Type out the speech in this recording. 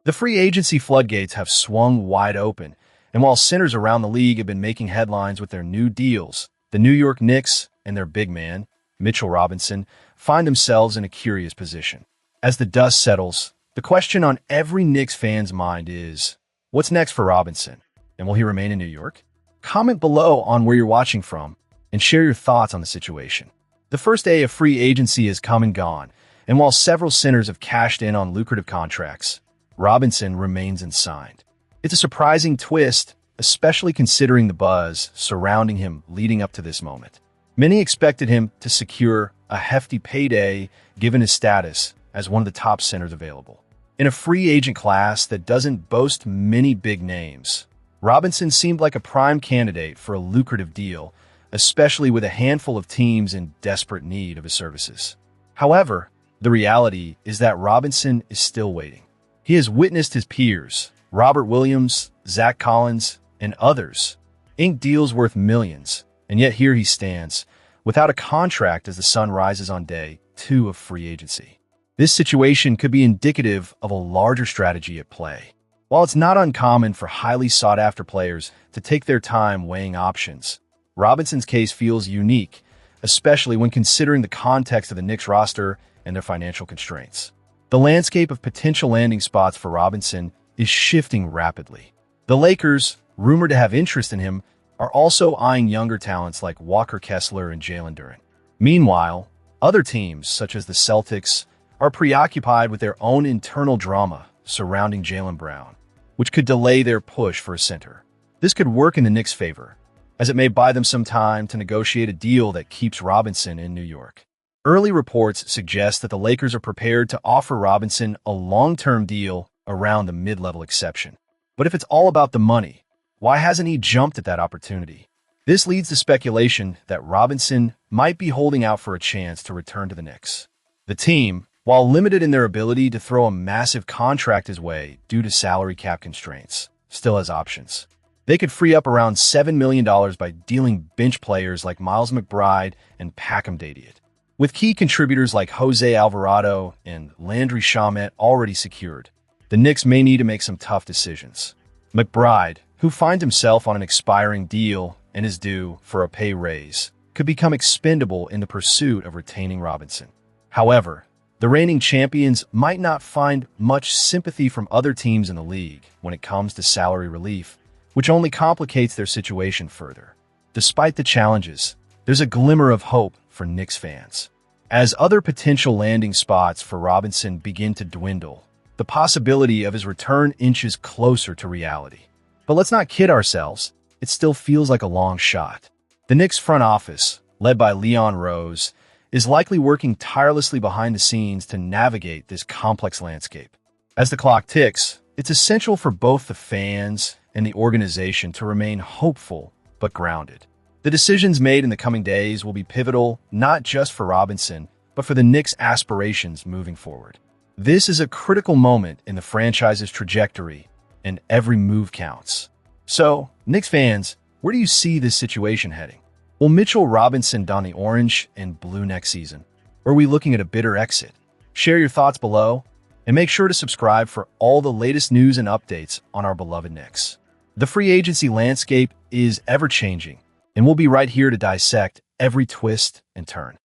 The free agency floodgates have swung wide open, and while centers around the league have been making headlines with their new deals, the New York Knicks and their big man, Mitchell Robinson, find themselves in a curious position. As the dust settles, the question on every Knicks fan's mind is, what's next for Robinson? And will he remain in New York? Comment below on where you're watching from and share your thoughts on the situation. The first day of free agency has come and gone, and while several centers have cashed in on lucrative contracts, Robinson remains unsigned. It's a surprising twist, especially considering the buzz surrounding him leading up to this moment. Many expected him to secure a hefty payday given his status as one of the top centers available. In a free agent class that doesn't boast many big names, Robinson seemed like a prime candidate for a lucrative deal, especially with a handful of teams in desperate need of his services. However, the reality is that Robinson is still waiting. He has witnessed his peers, Robert Williams, Zach Collins, and others, ink deals worth millions, and yet here he stands, without a contract as the sun rises on day 2 of free agency. This situation could be indicative of a larger strategy at play. While it's not uncommon for highly sought-after players to take their time weighing options, Robinson's case feels unique, especially when considering the context of the Knicks roster and their financial constraints. The landscape of potential landing spots for Robinson is shifting rapidly. The Lakers, rumored to have interest in him, are also eyeing younger talents like Walker Kessler and Jalen Duren. Meanwhile, other teams, such as the Celtics, are preoccupied with their own internal drama surrounding Jaylen Brown, which could delay their push for a center. This could work in the Knicks' favor, as it may buy them some time to negotiate a deal that keeps Robinson in New York. Early reports suggest that the Lakers are prepared to offer Robinson a long-term deal around the mid-level exception. But if it's all about the money, why hasn't he jumped at that opportunity? This leads to speculation that Robinson might be holding out for a chance to return to the Knicks. The team, while limited in their ability to throw a massive contract his way due to salary cap constraints, still has options. They could free up around $7 million by dealing bench players like Miles McBride and Packham Dadiot. With key contributors like Jose Alvarado and Landry Shamet already secured, the Knicks may need to make some tough decisions. McBride, who finds himself on an expiring deal and is due for a pay raise, could become expendable in the pursuit of retaining Robinson. However, the reigning champions might not find much sympathy from other teams in the league when it comes to salary relief, which only complicates their situation further. Despite the challenges, there's a glimmer of hope for Knicks fans. As other potential landing spots for Robinson begin to dwindle, the possibility of his return inches closer to reality. But let's not kid ourselves, it still feels like a long shot. The Knicks front office, led by Leon Rose, is likely working tirelessly behind the scenes to navigate this complex landscape. As the clock ticks, it's essential for both the fans and the organization to remain hopeful but grounded. The decisions made in the coming days will be pivotal not just for Robinson, but for the Knicks' aspirations moving forward. This is a critical moment in the franchise's trajectory, and every move counts. So, Knicks fans, where do you see this situation heading? Will Mitchell Robinson don the orange and blue next season? Or are we looking at a bitter exit? Share your thoughts below, and make sure to subscribe for all the latest news and updates on our beloved Knicks. The free agency landscape is ever-changing, and we'll be right here to dissect every twist and turn.